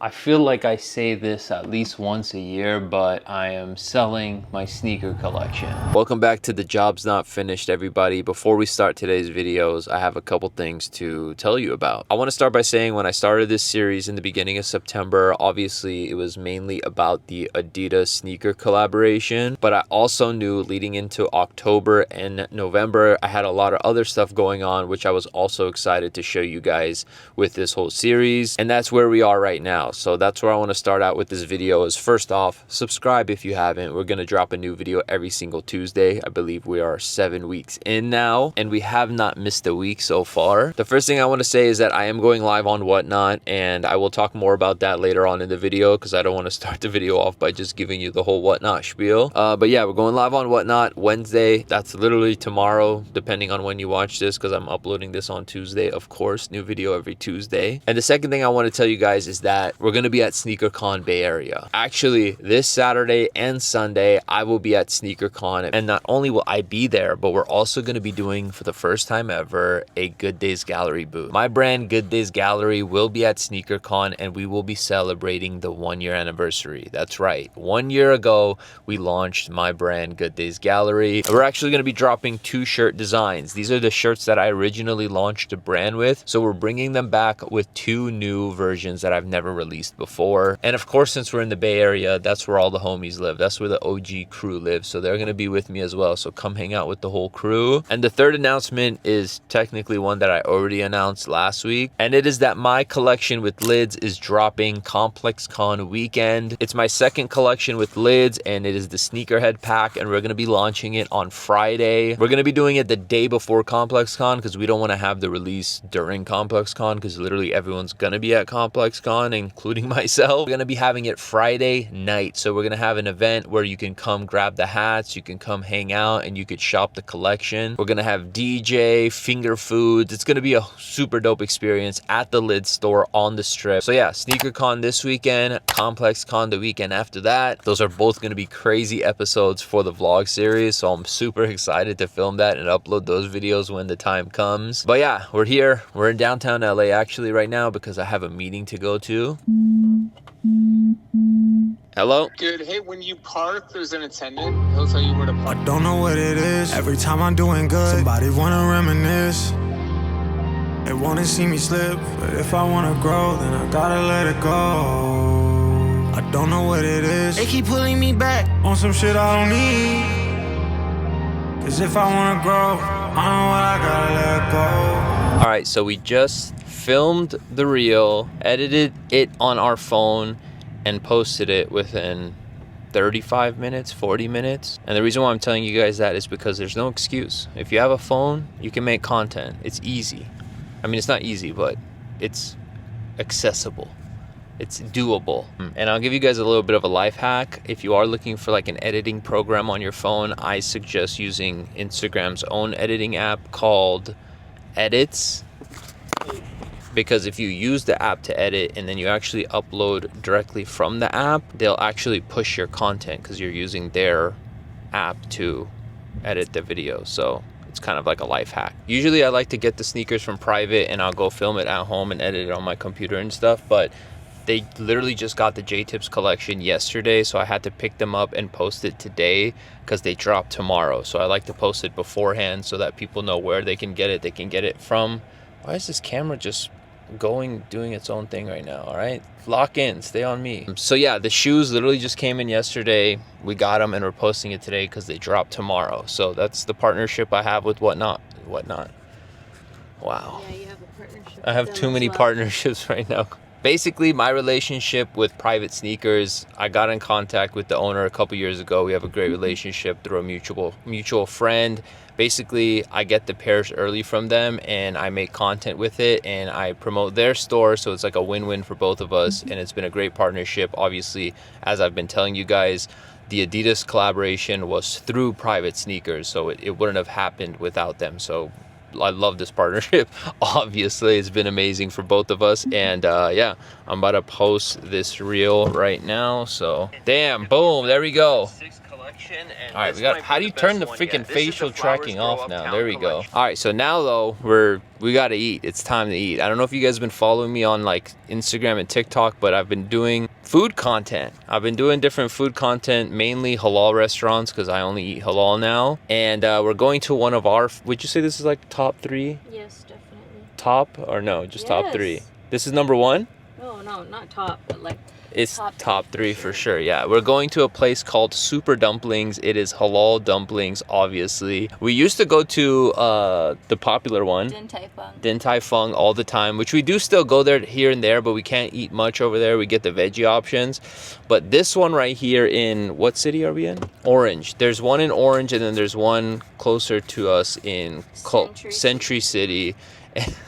I feel like I say this at least once a year, but I am selling my sneaker collection. Welcome back to The Job's Not Finished, everybody. Before we start today's videos, I have a couple things to tell you about. I want to start by saying when I started this series in the beginning of September, obviously it was mainly about the Adidas sneaker collaboration, but I also knew leading into October and November, I had a lot of other stuff going on, which I was also excited to show you guys with this whole series. And that's where we are right now. So that's where I want to start out with this video is first off, subscribe if you haven't. We're going to drop a new video every single Tuesday. I believe we are 7 weeks in now, and we have not missed a week so far. The first thing I want to say is that I am going live on Whatnot, and I will talk more about that later on in the video because I don't want to start the video off by just giving you the whole Whatnot spiel. But yeah, we're going live on Whatnot Wednesday. That's literally tomorrow, depending on when you watch this, because I'm uploading this on Tuesday, of course. New video every Tuesday. And the second thing I want to tell you guys is that we're going to be at SneakerCon Bay Area. Actually, this Saturday and Sunday, I will be at SneakerCon. And not only will I be there, but we're also going to be doing, for the first time ever, a Good Days Gallery booth. My brand, Good Days Gallery, will be at SneakerCon, and we will be celebrating the 1-year anniversary. That's right. 1 year ago, we launched my brand, Good Days Gallery. We're actually going to be dropping 2 shirt designs. These are the shirts that I originally launched the brand with. So we're bringing them back with 2 new versions that I've never released before. And of course, since we're in the Bay Area, that's where all the homies live. That's where the OG crew lives. So they're going to be with me as well. So come hang out with the whole crew. And the third announcement is technically one that I already announced last week. And it is that my collection with lids is dropping ComplexCon weekend. It's my second collection with lids, and it is the Sneakerhead pack. And we're going to be launching it on Friday. We're going to be doing it the day before ComplexCon because we don't want to have the release during ComplexCon because literally everyone's going to be at ComplexCon, including myself. We're going to be having it Friday night. So we're going to have an event where you can come grab the hats, you can come hang out, and you could shop the collection. We're going to have DJ, finger foods. It's going to be a super dope experience at the Lid store on the strip. So yeah, SneakerCon this weekend, ComplexCon the weekend after that. Those are both going to be crazy episodes for the vlog series. So I'm super excited to film that and upload those videos when the time comes. But yeah, we're here. We're in downtown LA actually right now because I have a meeting to go to. Hello? Dude, hey, when you park, there's an attendant. He'll tell you where to park. I don't know what it is. Every time I'm doing good, somebody wanna reminisce. They wanna see me slip, but if I wanna grow, then I gotta let it go. I don't know what it is. They keep pulling me back on some shit I don't need. Cause if I wanna grow, I know what I gotta let go. All right, so we just filmed the reel, edited it on our phone, and posted it within 35 minutes, 40 minutes. And the reason why I'm telling you guys that is because there's no excuse. If you have a phone, you can make content. It's easy. I mean, it's not easy, but it's accessible. It's doable. And I'll give you guys a little bit of a life hack. If you are looking for like an editing program on your phone, I suggest using Instagram's own editing app called Edits. Because if you use the app to edit and then you actually upload directly from the app, they'll actually push your content because you're using their app to edit the video. So it's kind of like a life hack. Usually I like to get the sneakers from private and I'll go film it at home and edit it on my computer and stuff. But they literally just got the J-Tips collection yesterday, so I had to pick them up and post it today because they drop tomorrow. So I like to post it beforehand so that people know where they can get it. They can get it from... Why is this camera just doing its own thing right now? All right, lock in, stay on me. So yeah, the shoes literally just came in yesterday. We got them and we're posting it today because they drop tomorrow. So that's the partnership I have with Whatnot. Wow. Yeah, you have a partnership. I have too many partnerships right now. Basically, my relationship with private sneakers, I got in contact with the owner a couple years ago. We have a great relationship through a mutual friend. Basically, I get the pairs early from them and I make content with it and I promote their store. So it's like a win-win for both of us. And it's been a great partnership. Obviously, as I've been telling you guys, the Adidas collaboration was through private sneakers. So it wouldn't have happened without them. So I love this partnership. Obviously, it's been amazing for both of us. And yeah, I'm about to post this reel right now. So damn, boom, there we go. All right, we got. How do you turn the freaking facial tracking off now? There we go. All right, so now though we gotta eat. It's time to eat. I don't know if you guys have been following me on like Instagram and TikTok, but I've been doing food content. I've been doing different food content, mainly halal restaurants because I only eat halal now. And we're going to one of our. Would you say this is like top 3? Yes, definitely. Top or no? Just top 3. Yes. This is number 1. No, not top, but like. It's top 3 for sure. Yeah, we're going to a place called Super Dumplings. It is halal dumplings, obviously. We used to go to the popular one, Din Tai Fung, all the time, which we do still go there here and there, but we can't eat much over there. We get the veggie options. But this one right here in, what city are we in? Orange. There's one in Orange, and then there's one closer to us in Century City.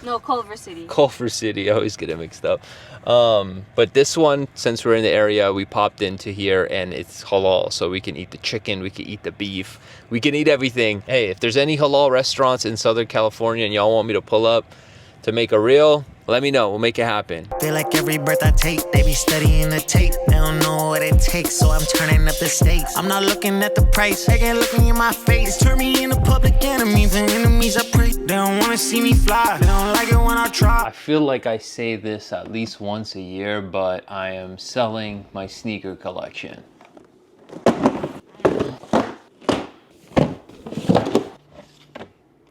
No, Culver City. Culver City, I always get it mixed up. But this one, since we're in the area, we popped into here and it's halal. So we can eat the chicken, we can eat the beef, we can eat everything. Hey, if there's any halal restaurants in Southern California and y'all want me to pull up to make a reel, let me know, we'll make it happen. They like every breath I take, they be studying the tape. They don't know what it takes, so I'm turning up the stakes. I'm not looking at the price, they ain't looking in my face. Turn me into public enemy, for enemies I pray. They don't wanna see me fly, they don't like it when I try. I feel like I say this at least once a year, but I am selling my sneaker collection.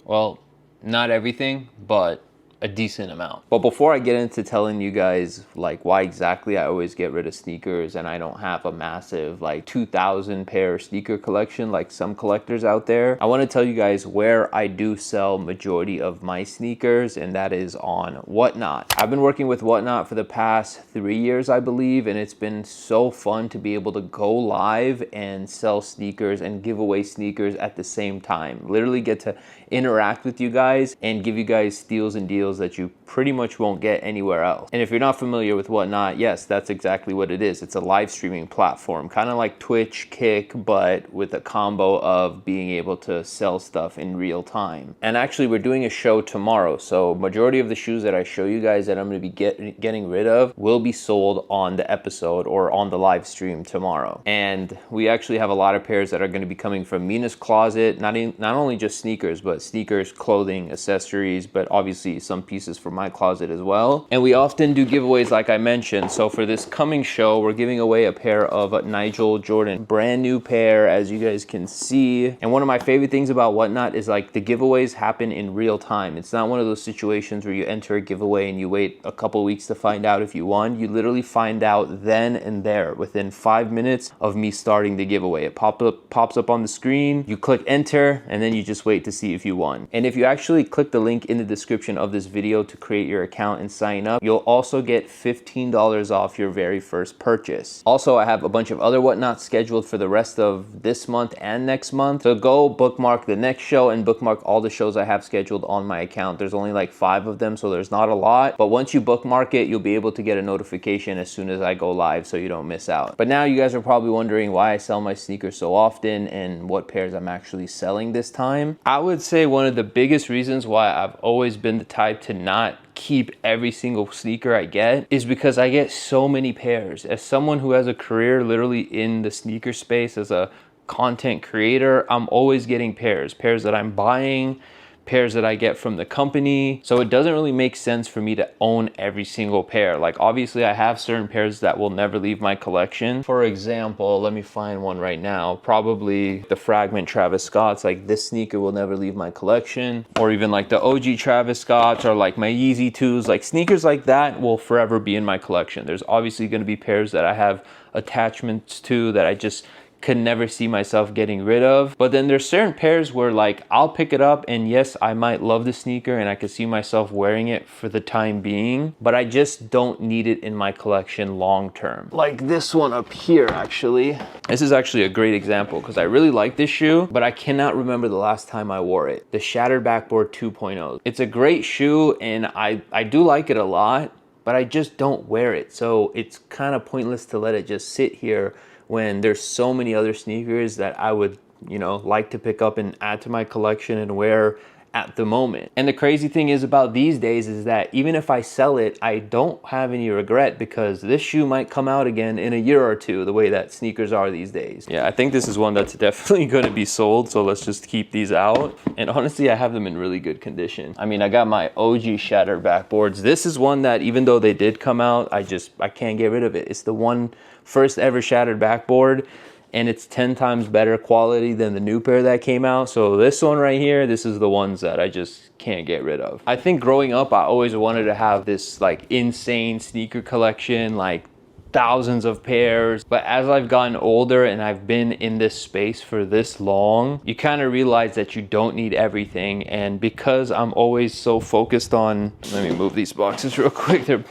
Well, not everything, but a decent amount. But before I get into telling you guys like why exactly I always get rid of sneakers and I don't have a massive like 2,000 pair sneaker collection like some collectors out there, I want to tell you guys where I do sell majority of my sneakers, and that is on Whatnot. I've been working with Whatnot for the past 3 years, I believe, and it's been so fun to be able to go live and sell sneakers and give away sneakers at the same time. Literally get to interact with you guys and give you guys steals and deals that you pretty much won't get anywhere else. And if you're not familiar with Whatnot, yes, that's exactly what it is. It's a live streaming platform, kind of like Twitch, Kick, but with a combo of being able to sell stuff in real time. And actually, we're doing a show tomorrow, so majority of the shoes that I show you guys that I'm going to be getting rid of will be sold on the episode or on the live stream tomorrow. And we actually have a lot of pairs that are going to be coming from Mina's closet, not only just sneakers, but sneakers, clothing, accessories, but obviously some pieces from my closet as well. And we often do giveaways like I mentioned. So for this coming show, we're giving away a pair of Nigel Jordan, brand new pair, as you guys can see. And one of my favorite things about Whatnot is like the giveaways happen in real time. It's not one of those situations where you enter a giveaway and you wait a couple weeks to find out if you won. You literally find out then and there within 5 minutes of me starting the giveaway. It pops up on the screen, you click enter, and then you just wait to see if you won. And if you actually click the link in the description of this video to create your account and sign up, you'll also get $15 off your very first purchase. Also, I have a bunch of other Whatnot scheduled for the rest of this month and next month. So go bookmark the next show and bookmark all the shows I have scheduled on my account. There's only like 5 of them, so there's not a lot. But once you bookmark it, you'll be able to get a notification as soon as I go live so you don't miss out. But now you guys are probably wondering why I sell my sneakers so often and what pairs I'm actually selling this time. I would say one of the biggest reasons why I've always been the type to not keep every single sneaker I get is because I get so many pairs. As someone who has a career literally in the sneaker space as a content creator, I'm always getting pairs that I'm buying, pairs that I get from the company. So it doesn't really make sense for me to own every single pair. Like obviously I have certain pairs that will never leave my collection. For example, let me find one right now. Probably the Fragment Travis Scott's. Like this sneaker will never leave my collection. Or even like the OG Travis Scott's or like my Yeezy 2s. Like sneakers like that will forever be in my collection. There's obviously going to be pairs that I have attachments to that I just could never see myself getting rid of. But then there's certain pairs where like I'll pick it up and yes, I might love the sneaker and I could see myself wearing it for the time being, but I just don't need it in my collection long term. Like this one up here actually. This is actually a great example because I really like this shoe, but I cannot remember the last time I wore it. The Shattered Backboard 2.0. It's a great shoe and I do like it a lot, but I just don't wear it. So it's kind of pointless to let it just sit here when there's so many other sneakers that I would, you know, like to pick up and add to my collection and wear at the moment. And the crazy thing is about these days is that even if I sell it, I don't have any regret because this shoe might come out again in a year or two, the way that sneakers are these days. Yeah, I think this is one that's definitely going to be sold, so let's just keep these out. And honestly, I have them in really good condition. I mean, I got my OG shattered backboards. This is one that even though they did come out, I can't get rid of it. It's the one first ever shattered backboard, and it's 10 times better quality than the new pair that came out. So this one right here, this is the ones that I just can't get rid of. I think growing up, I always wanted to have this like insane sneaker collection, like thousands of pairs. But as I've gotten older and I've been in this space for this long, you kind of realize that you don't need everything. And because I'm always so focused on, let me move these boxes real quick. They're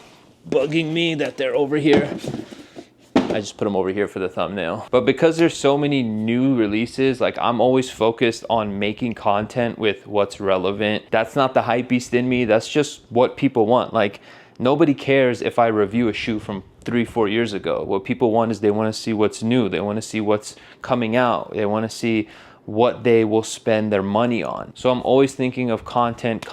bugging me that they're over here. I just put them over here for the thumbnail. But because there's so many new releases, like I'm always focused on making content with what's relevant. That's not the hype beast in me. That's just what people want. Like nobody cares if I review a shoe from 3-4 years ago. What people want is they want to see what's new. They want to see what's coming out. They want to see what they will spend their money on. So I'm always thinking of content.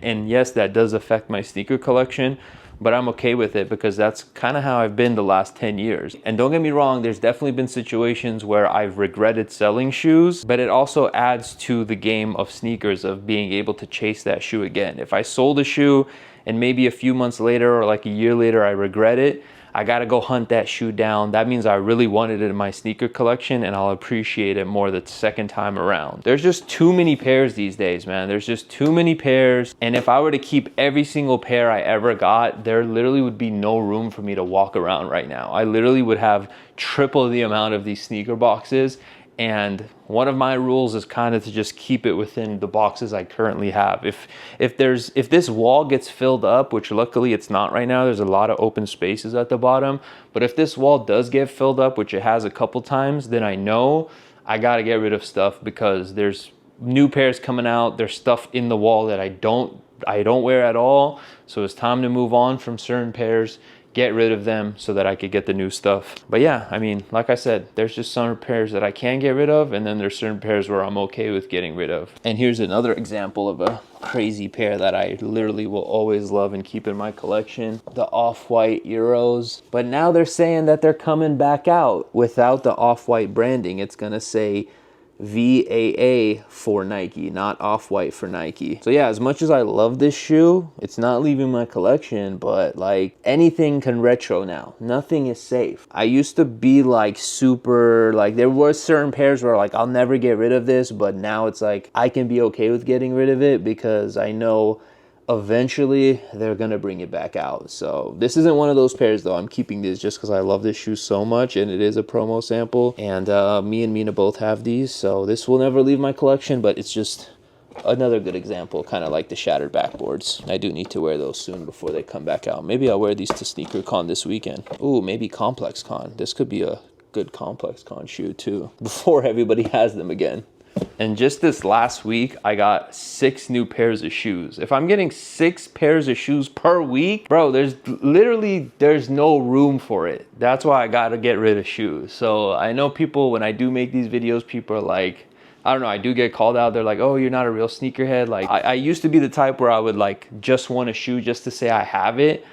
And yes, that does affect my sneaker collection, but I'm okay with it because that's kind of how I've been the last 10 years. And don't get me wrong, there's definitely been situations where I've regretted selling shoes, but it also adds to the game of sneakers of being able to chase that shoe again. If I sold a shoe and maybe a few months later or like a year later I regret it, I gotta go hunt that shoe down. That means I really wanted it in my sneaker collection and I'll appreciate it more the second time around. There's just too many pairs these days, man. There's just too many pairs. And if I were to keep every single pair I ever got, there literally would be no room for me to walk around right now. I literally would have triple the amount of these sneaker boxes. And one of my rules is kind of to just keep it within the boxes I currently have. If this wall gets filled up, which luckily it's not right now, there's a lot of open spaces at the bottom. But if this wall does get filled up, which it has a couple times, then I know I got to get rid of stuff because there's new pairs coming out. There's stuff in the wall that I don't wear at all. So it's time to move on from certain pairs, get rid of them so that I could get the new stuff. But yeah, I mean, like I said, there's just some pairs that I can get rid of, and then there's certain pairs where I'm okay with getting rid of. And here's another example of a crazy pair that I literally will always love and keep in my collection, the off-white Euros. But now they're saying that they're coming back out without the off-white branding. It's gonna say VAA for Nike, not off-white for Nike. So yeah, as much as I love this shoe, it's not leaving my collection, but like anything can retro now. Nothing is safe. I used to be like super, like there were certain pairs where like I'll never get rid of this, but now it's like I can be okay with getting rid of it because I know eventually they're gonna bring it back out. So this isn't one of those pairs though. I'm keeping this just because I love this shoe so much, and it is a promo sample, and me and Mina both have these, so this will never leave my collection. But it's just another good example, kind of like the shattered backboards. I do need to wear those soon before they come back out. Maybe I'll wear these to SneakerCon this weekend. Ooh, maybe ComplexCon. This could be a good ComplexCon shoe too before everybody has them again. And just this last week, I got 6 new pairs of shoes. If I'm getting 6 pairs of shoes per week, bro, there's no room for it. That's why I gotta get rid of shoes. So I know people, when I do make these videos, people are like, I don't know, I do get called out. They're like, oh, you're not a real sneakerhead. Like I used to be the type where I would like just want a shoe just to say I have it,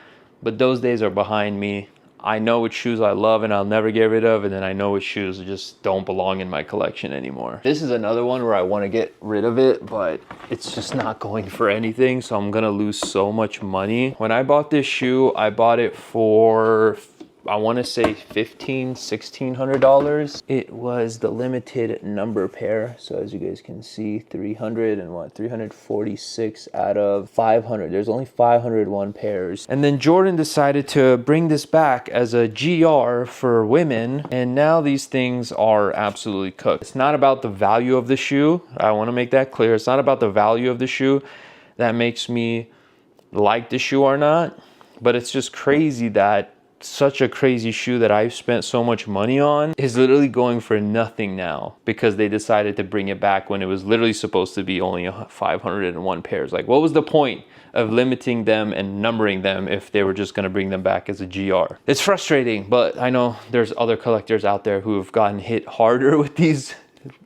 but those days are behind me. I know which shoes I love and I'll never get rid of, and then I know which shoes just don't belong in my collection anymore. This is another one where I want to get rid of it, but it's just not going for anything, so I'm gonna lose so much money. When I bought this shoe, I bought it for, I want to say $1,600. It was the limited number pair. So as you guys can see, 346 out of 500. There's only 501 pairs. And then Jordan decided to bring this back as a GR for women. And now these things are absolutely cooked. It's not about the value of the shoe. I want to make that clear. It's not about the value of the shoe that makes me like the shoe or not. But it's just crazy that such a crazy shoe that I've spent so much money on is literally going for nothing now because they decided to bring it back when it was literally supposed to be only 501 pairs. Like, what was the point of limiting them and numbering them if they were just going to bring them back as a GR? It's frustrating, but I know there's other collectors out there who have gotten hit harder with these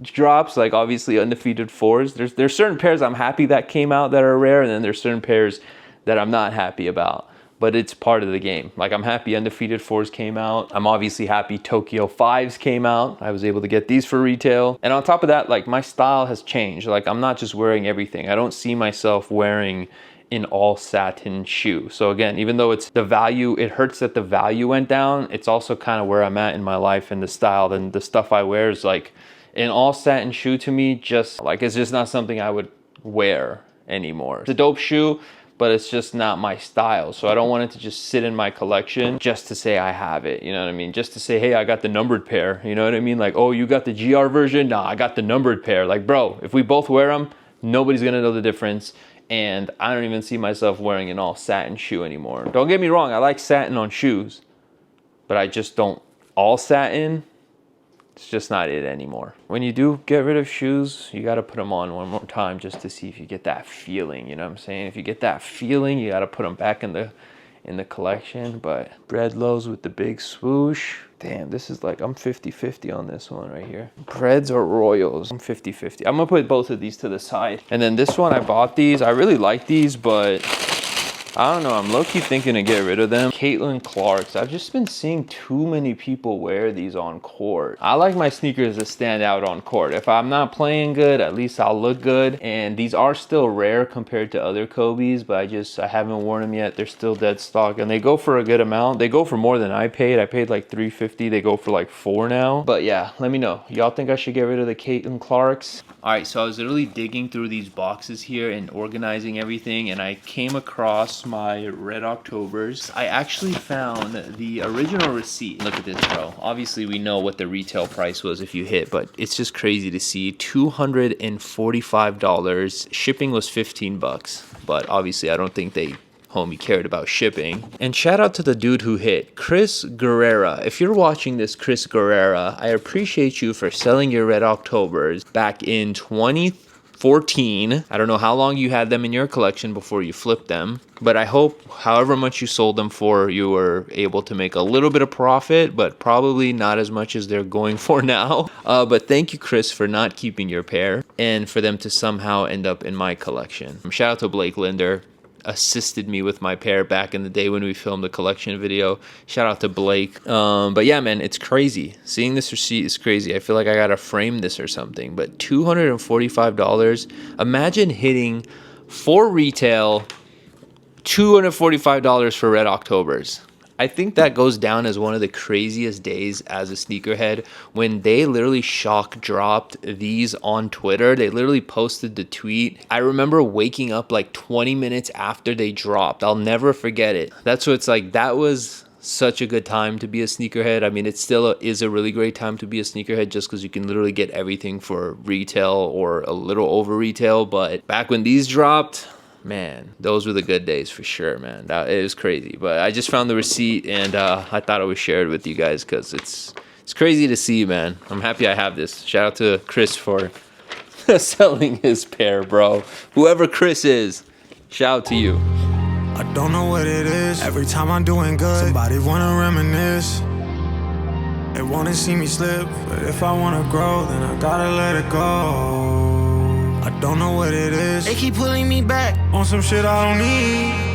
drops, like obviously undefeated fours. There's certain pairs I'm happy that came out that are rare, and then there's certain pairs that I'm not happy about. But it's part of the game. Like, I'm happy undefeated fours came out. I'm obviously happy Tokyo 5s came out. I was able to get these for retail. And on top of that, like, my style has changed. Like, I'm not just wearing everything. I don't see myself wearing an all satin shoe. So again, even though it's the value, it hurts that the value went down, it's also kind of where I'm at in my life and the style. And the stuff I wear is like, an all satin shoe to me, just like, it's just not something I would wear anymore. It's a dope shoe, but it's just not my style. So I don't want it to just sit in my collection just to say I have it, you know what I mean? Just to say, hey, I got the numbered pair, you know what I mean? Like, oh, you got the GR version? Nah, I got the numbered pair. Like, bro, if we both wear them, nobody's gonna know the difference. And I don't even see myself wearing an all satin shoe anymore. Don't get me wrong, I like satin on shoes, but I just don't all satin. It's just not it anymore. When you do get rid of shoes, you gotta put them on one more time just to see if you get that feeling, you know what I'm saying? If you get that feeling, you gotta put them back in the collection. But bread loaves with the big swoosh. Damn, this is like, I'm 50-50 on this one right here. Breads or Royals, I'm 50-50. I'm gonna put both of these to the side. And then this one, I bought these. I really like these, but I don't know, I'm low-key thinking to get rid of them. Caitlin Clark's. I've just been seeing too many people wear these on court. I like my sneakers to stand out on court. If I'm not playing good, at least I'll look good. And these are still rare compared to other Kobe's, but I haven't worn them yet. They're still dead stock, and they go for a good amount. They go for more than I paid. I paid like $350. They go for like $4 now. But yeah, let me know. Y'all think I should get rid of the Caitlin Clark's? All right, so I was literally digging through these boxes here and organizing everything, and I came across my Red Octobers. I actually found the original receipt. Look at this, bro. Obviously, we know what the retail price was if you hit, but it's just crazy to see. $245. Shipping was 15 bucks, but obviously, I don't think they homie cared about shipping. And shout out to the dude who hit, Chris Guerrera. If you're watching this, Chris Guerrera, I appreciate you for selling your Red Octobers back in 2014. I don't know how long you had them in your collection before you flipped them, but I hope however much you sold them for, you were able to make a little bit of profit, but probably not as much as they're going for now. But thank you, Chris, for not keeping your pair and for them to somehow end up in my collection. Shout out to Blake Linder. Assisted me with my pair back in the day when we filmed the collection video. Shout out to Blake. But yeah, man, it's crazy. Seeing this receipt is crazy. I feel like I gotta frame this or something. But $245. Imagine hitting for retail $245 for Red Octobers. I think that goes down as one of the craziest days as a sneakerhead when they literally shock dropped these on Twitter. They literally posted the tweet. I remember waking up like 20 minutes after they dropped. I'll never forget it. That's what it's like. That was such a good time to be a sneakerhead. I mean, it still is a really great time to be a sneakerhead just because you can literally get everything for retail or a little over retail. But back when these dropped, man, those were the good days for sure, man. It was crazy. But I just found the receipt, and I thought I would share it with you guys because it's crazy to see, man. I'm happy I have this. Shout out to Chris for selling his pair, bro. Whoever Chris is, shout out to you. I don't know what it is. Every time I'm doing good, somebody wanna reminisce. They wanna see me slip, but if I wanna grow, then I gotta let it go. I don't know what it is. They keep pulling me back on some shit I don't need.